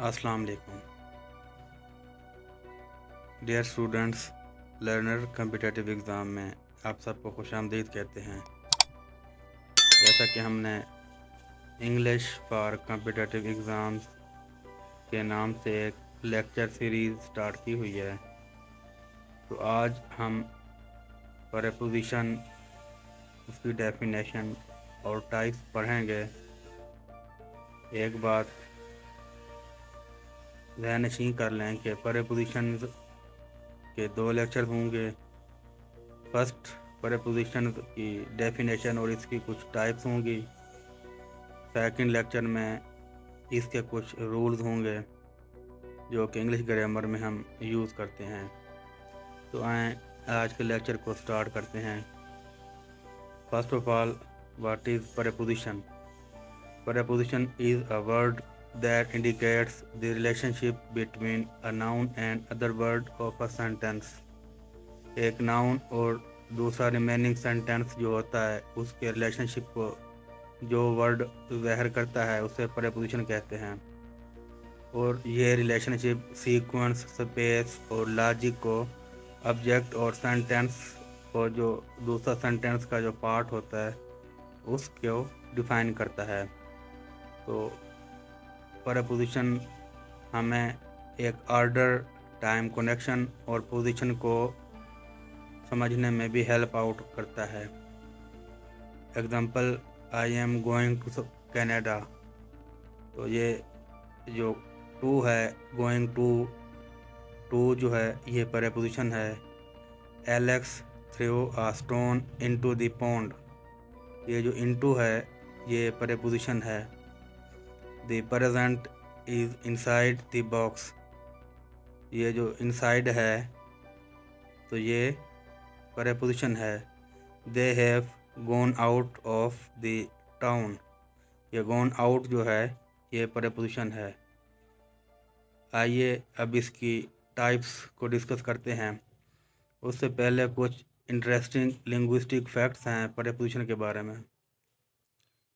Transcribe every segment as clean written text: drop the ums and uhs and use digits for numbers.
अस्सलाम वालेकुम dear students. Learner competitive exam में आप सबको खुशामदीद कहते हैं। जैसा कि हमने इंग्लिश फॉर कम्पिटिटिव एग्ज़ाम्स के नाम से एक लेक्चर सीरीज़ स्टार्ट की हुई है, तो आज हम प्रीपोजिशन, उसकी डेफिनेशन और टाइप्स पढ़ेंगे। एक बात ज़हननशीं कर लें कि प्रीपोजिशन के 2 लेक्चर होंगे। फर्स्ट प्रीपोजिशन की डेफिनेशन और इसकी कुछ टाइप्स होंगी। सेकंड लेक्चर में इसके कुछ रूल्स होंगे जो कि इंग्लिश ग्रामर में हम यूज़ करते हैं। तो आएँ आज के लेक्चर को स्टार्ट करते हैं। First of all, what is preposition? Preposition is a word that indicates the relationship between a noun and other word of a sentence. एक नाउन और दूसरा रिमेनिंग सेंटेंस जो होता है उसके रिलेशनशिप को जो वर्ड ज़ाहिर करता है उसे प्रीपोजिशन कहते हैं। और ये रिलेशनशिप सीक्वेंस, स्पेस और लॉजिक को ऑब्जेक्ट और सेंटेंस और जो दूसरा सेंटेंस का जो पार्ट होता है उसको डिफाइन करता है। तो प्रीपोजिशन हमें एक ऑर्डर, टाइम, कनेक्शन और पोजीशन को समझने में भी हेल्प आउट करता है। Example, I am going to Canada. तो ये जो टू है, गोइंग टू जो है ये प्रीपोजिशन है। Alex throw a stone into the pond, ये जो इनटू है ये प्रीपोजिशन है। The present is inside the box, ये जो inside है तो ये प्रीपोजिशन है। They have gone out of the town, ये gone out जो है ये प्रीपोजिशन है। आइए अब इसकी टाइप्स को डिस्कस करते हैं। उससे पहले कुछ इंटरेस्टिंग लिंग्विस्टिक फैक्ट्स हैं प्रीपोजिशन के बारे में,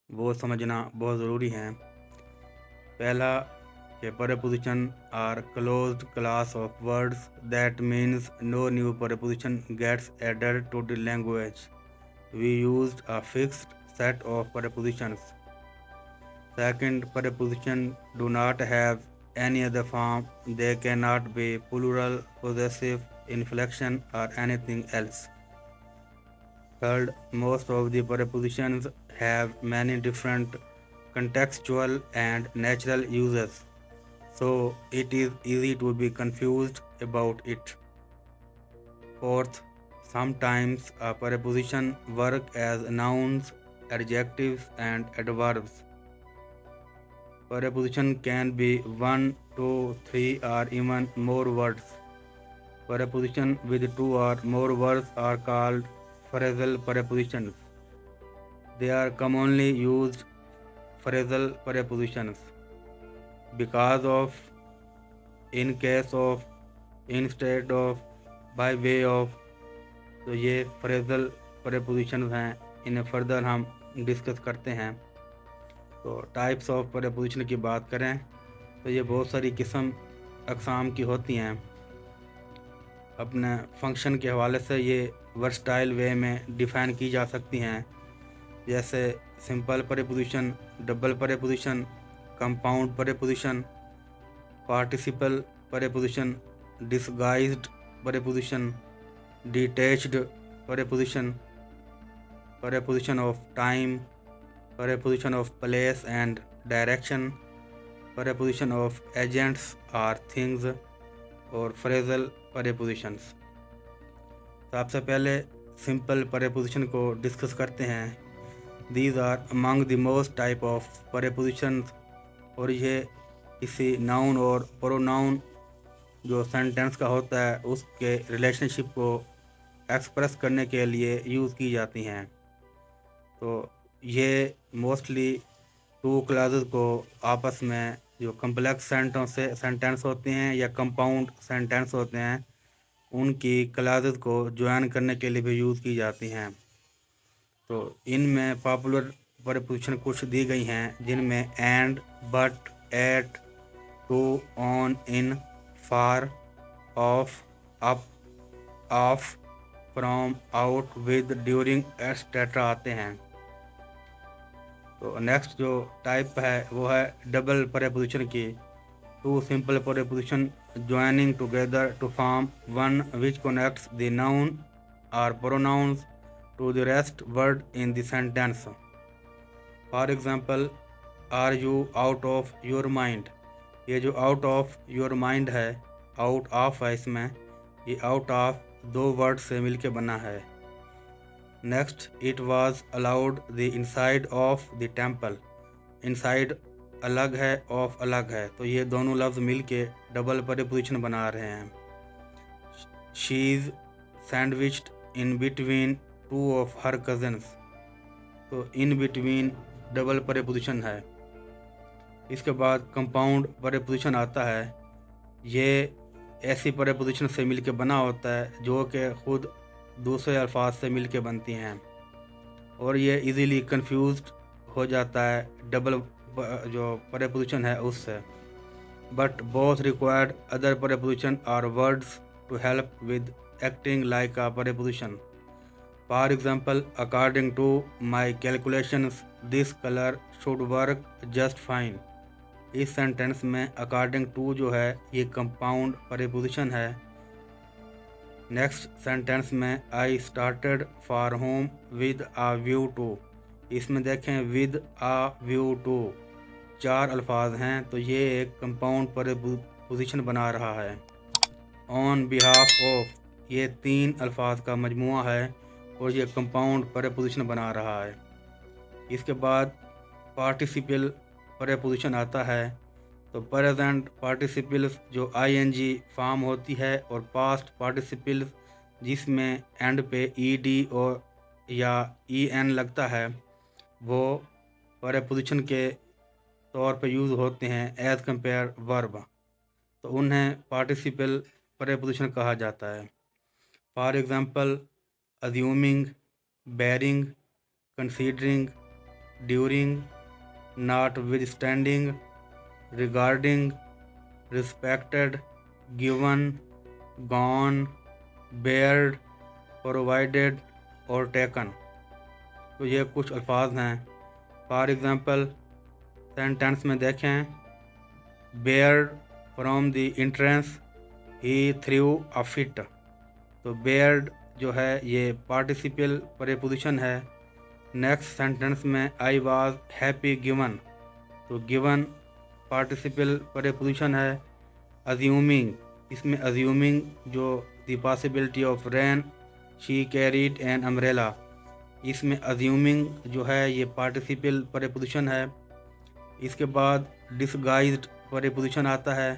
वो समझना बहुत ज़रूरी है। पहला कि preposition are closed class of words, that means no new preposition gets added to the language. We used a fixed set of prepositions. Second, preposition do not have any other form. They cannot be plural, possessive, inflection or anything else. Third, most of the prepositions have many different contextual and natural uses, so it is easy to be confused about it. Fourth, sometimes a preposition work as nouns, adjectives and adverbs. Preposition can be 1, 2, 3 or even more words. Preposition with 2 or more words are called phrasal prepositions. They are commonly used phrasal prepositions because of, in case of, instead of, by way of। तो ये phrasal prepositions हैं, इन्हें further हम discuss करते हैं। तो types of preposition की बात करें तो ये बहुत सारी अक़साम की होती हैं। अपने फंक्शन के हवाले से ये वर्सटाइल वे में डिफ़ाइन की जा सकती हैं, जैसे simple preposition, double preposition, compound preposition, participle preposition, disguised preposition, detached preposition, preposition of time, preposition of place and direction, preposition of agents और थिंग्स और फ्रेजल प्रीपोजिशंस। सबसे पहले सिंपल प्रीपोजिशन को डिस्कस करते हैं। These are among the most type of prepositions, और ये किसी नाउन और प्रोनाउन जो सेंटेंस का होता है उसके रिलेशनशिप को एक्सप्रेस करने के लिए यूज़ की जाती हैं। तो ये मोस्टली टू क्लासेस को आपस में, जो कम्प्लेक्स सेंटेंस होते हैं या कंपाउंड सेंटेंस होते हैं, उनकी क्लासेस को ज्वाइन करने के लिए भी यूज़ की जाती हैं। तो इनमें पॉपुलर प्रीपोजिशन कुछ दी गई हैं, जिनमें and, but, at, to, on, in, far, off, up, off, from, out, with, during, etc. आते हैं। तो नेक्स्ट जो टाइप है वो है डबल प्रेपोजिशन की। Two simple preposition joining together to form one which connects the noun और pronouns to the rest word in the sentence. For example, are you out of your mind. ये जो out of your mind है, out of है इसमें, ये out of दो word से मिलके बना है। Next, it was allowed the inside of the temple. Inside अलग है, ऑफ अलग है, तो ये दोनों लफ्ज़ मिलके डबल प्रीपोजिशन बना रहे हैं। She is sandwiched in between two of her cousins. तो इन बिटवीन डबल प्रीपोजिशन है। इसके बाद कंपाउंड प्रीपोजिशन आता है। ये ऐसी प्रीपोजिशन से मिलके बना होता है जो कि खुद दूसरे अल्फाज से मिलके बनती हैं, और ये इजीली कंफ्यूज्ड हो जाता है डबल जो प्रीपोजिशन है उससे। But both required other preposition और words to help with acting like a preposition. For example, according to my calculations this colour should work just fine. इस सेंटेंस में अकॉर्डिंग टू जो है ये कंपाउंड प्रीपोजिशन है। Next sentence में I started for home with a view to. इसमें देखें with a view to, चार अल्फाज हैं, तो ये एक कंपाउंड प्रीपोजिशन बना रहा है। ऑन बिहाफ ऑफ, ये तीन अल्फाज का मजमुआ है और ये कंपाउंड प्रीपोजिशन बना रहा है। इसके बाद पार्टिसिपल प्रीपोजिशन आता है। तो प्रेजेंट पार्टिसिपल्स जो आईएनजी फॉर्म होती है, और पास्ट पार्टिसिपल्स जिसमें एंड पे ईडी और या ईएन लगता है, वो प्रीपोजिशन के तौर पे यूज़ होते हैं एज कंपेयर वर्ब, तो उन्हें पार्टिसिपल प्रीपोजिशन कहा जाता है। For example, assuming, barring, considering, during, notwithstanding, regarding, respected, given, gone, barred, provided और टेकन। तो ये कुछ अल्फाज हैं। फॉर एग्जांपल, सेंटेंस में देखें, Baird from the entrance he through a fit. तो बेयर्ड जो है ये पार्टिसिपल प्रीपोजिशन है। नेक्स्ट सेंटेंस में आई वाज हैप्पी गिवन। तो गिवन पार्टिसिपल प्रीपोजिशन है। अज्यूमिंग, इसमें अज्यूमिंग जो the possibility of rain she carried an umbrella, इसमें अज्यूमिंग जो है ये पार्टिसिपल प्रीपोजिशन है। इसके बाद डिसगाइज्ड प्रीपोजिशन आता है।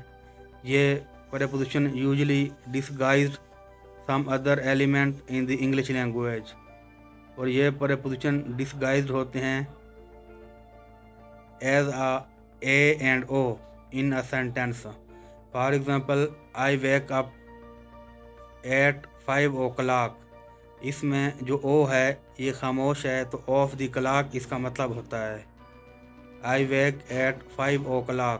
ये preposition usually disguised some other element in the English language, और ये प्रीपोजिशन डिसगाइज्ड होते हैं as a A and O in a sentence. For example, I wake up at 5 o'clock। इसमें जो ओ है ये खामोश है, तो ऑफ द क्लॉक इसका मतलब होता है। आई वेक एट 5 o'clock,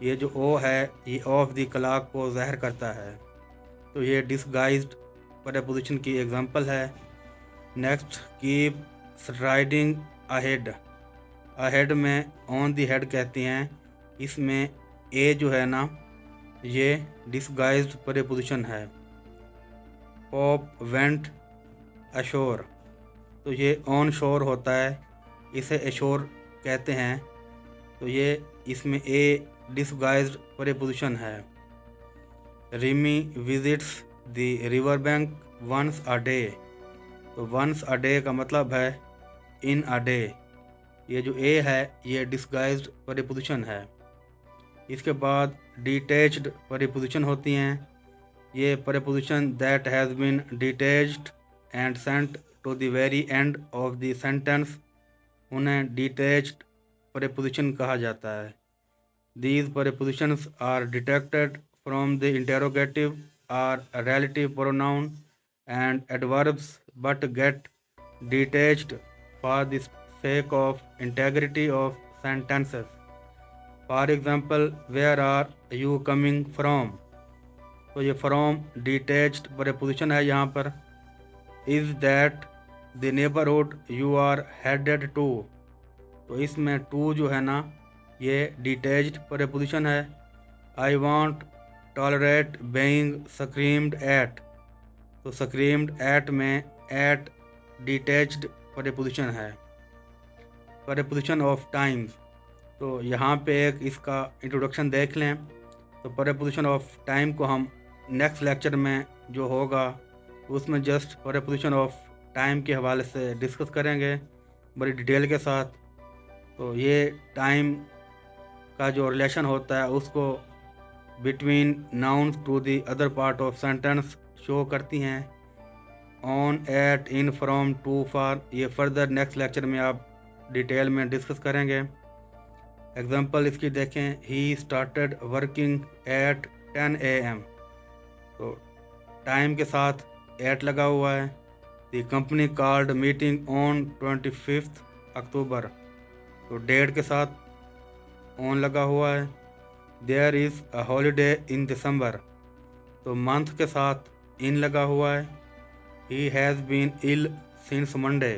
ये जो ओ है ये ऑफ द क्लॉक को ज़ाहिर करता है, तो ये डिसगाइज्ड प्रीपोजिशन की एग्जांपल है। Next, keep striding ahead. Ahead में ऑन द हेड कहते हैं। इसमें ए जो है ना ये डिसगाइज्ड प्रीपोजिशन है। पॉप वेंट अशोर, तो ये ऑन शोर होता है, इसे अशोर कहते हैं, तो ये इसमें ए डिसगाइज्ड प्रीपोजिशन है। Rimi visits the river bank once a day. तो वंस अ डे का मतलब है इन अ डे। ये जो ए है ये डिसगाइज्ड प्रीपोजिशन है। इसके बाद डिटैच्ड प्रीपोजिशन होती हैं। ये preposition that has been detached and sent to the very end of the sentence, उन्हें डिटैच्ड प्रीपोजिशन कहा जाता है। These prepositions are detected from the interrogative और relative pronoun and adverbs but get detached for the sake of integrity of sentences. For example where are you coming from, तो ये from detached preposition है यहाँ पर। Is that the neighbourhood you are headed to, तो इसमें to जो है ना ये डिटैच्ड प्रीपोजिशन है। I won't tolerate being screamed at, तो स्क्रीम्ड एट में एट डिटैच्ड प्रीपोजिशन है। प्रीपोजिशन ऑफ टाइम्स, तो यहाँ पे एक इसका इंट्रोडक्शन देख लें। तो प्रीपोजिशन ऑफ टाइम को हम नेक्स्ट लेक्चर में जो होगा उसमें जस्ट प्रीपोजिशन ऑफ टाइम के हवाले से डिस्कस करेंगे बड़ी डिटेल के साथ। तो ये टाइम का जो रिलेशन होता है उसको between nouns to the other part of sentence show करती हैं। On, at, in, from, to, for, ये फर्दर नेक्स्ट लेक्चर में आप डिटेल में डिस्कस करेंगे। एग्जांपल इसकी देखें, he started working at 10 AM, तो टाइम के साथ एट लगा हुआ है। The company called meeting on 25 October, तो डेट के साथ ऑन लगा हुआ है। There is a holiday in December, तो मंथ के साथ इन लगा हुआ है। He has been ill since Monday,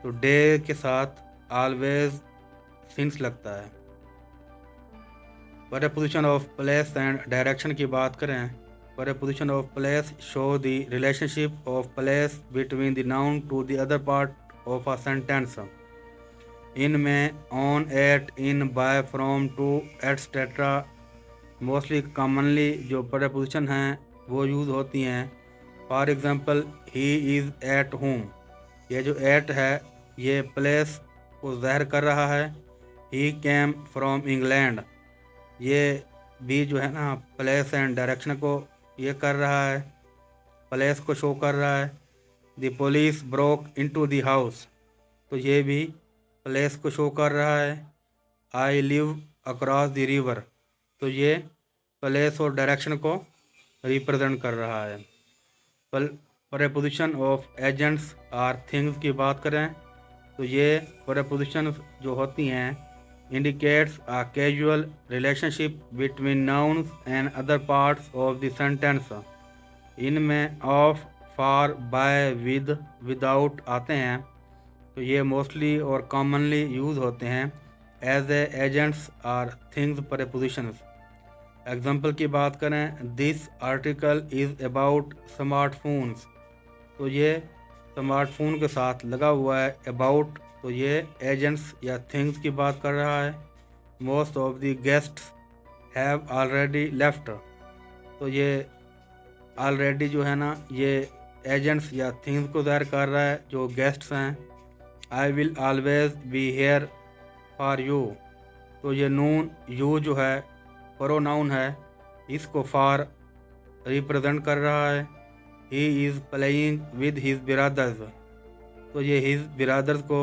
तो डे के साथ ऑलवेज सिंस लगता है। Preposition of place and direction की बात करें, preposition of place show the relationship of place between the noun to the other part of a sentence. इनमें on, at, in, by, from, to, etcetera mostly commonly जो preposition हैं वो use होती हैं। For example, he is at home, ये जो eight है ये प्लेस को ज़ाहिर कर रहा है। ही केम फ्रॉम इंग्लैंड, ये भी जो है ना प्लेस एंड डायरेक्शन को ये कर रहा है, प्लेस को शो कर रहा है। The police broke into the house, तो ये भी प्लेस को शो कर रहा है। I live across the river, तो ये प्लेस और डायरेक्शन को रिप्रेजेंट कर रहा है। Preposition of agents or things की बात करें तो ये प्रीपोजिशन जो होती हैं indicates a casual relationship between nouns and other parts of the sentence। इनमें of, for, by, with, without आते हैं, तो ये मोस्टली और कॉमनली यूज़ होते हैं as a agents or things prepositions. Example की बात करें, this article is about smartphones, तो ये स्मार्टफोन के साथ लगा हुआ है अबाउट, तो ये एजेंट्स या थिंग्स की बात कर रहा है। Most of the guests have already left, तो ये ऑलरेडी जो है ना ये एजेंट्स या थिंग्स को ज़ाहिर कर रहा है जो गेस्ट्स हैं। I will always be here for you, तो ये नून यू जो है प्रोनाउन है, इसको फॉर रिप्रेजेंट कर रहा है। He is playing with his brothers, तो ये हिज ब्रदर्स को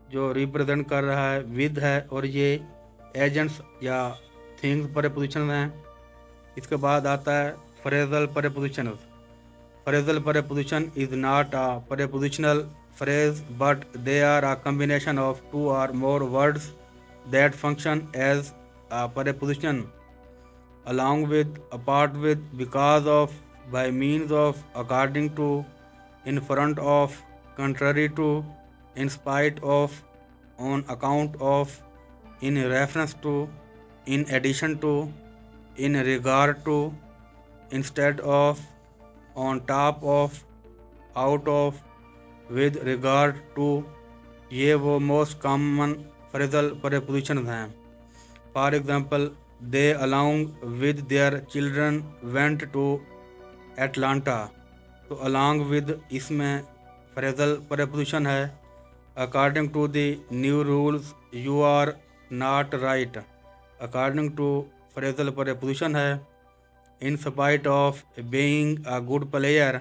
जो रिप्रेजेंट कर रहा है विद है, और ये एजेंट्स या थिंग्स प्रीपोजिशन हैं। इसके बाद आता है phrasal preposition. Phrasal preposition is not a prepositional phrase but they are a combination of two or more words that function as a preposition along with, apart with, because of, by means of, according to, in front of, contrary to, in spite of, on account of, in reference to, in addition to, in regard to, instead of, on top of, out of, with regard to, ये वो most common phrasal preposition हैं। For example, they along with their children went to Atlanta, तो along with इसमें phrasal preposition है। According to the new rules you are not right, according to phrasal preposition है। In spite of being a good player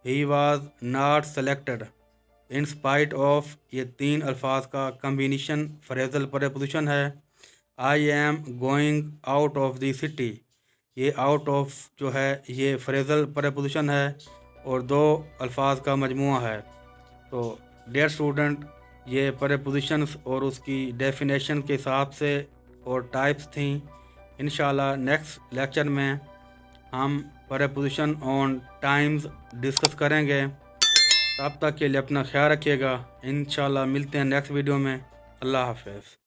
he was not selected, in spite of ये तीन अल्फाज का combination phrasal preposition है। I am going out of the city, ये out of जो है ये फ्रेजल प्रीपोजिशन है और दो अल्फाज का मजमूआ है। तो डियर स्टूडेंट, ये प्रीपोजिशंस और उसकी डेफिनेशन के हिसाब से और टाइप्स थी। इंशाल्लाह नेक्स्ट लेक्चर में हम प्रीपोजिशन ऑन टाइम्स डिस्कस करेंगे। तब तक के लिए अपना ख्याल रखिएगा। इंशाल्लाह मिलते हैं नेक्स्ट वीडियो में। अल्लाह हाफ़िज़।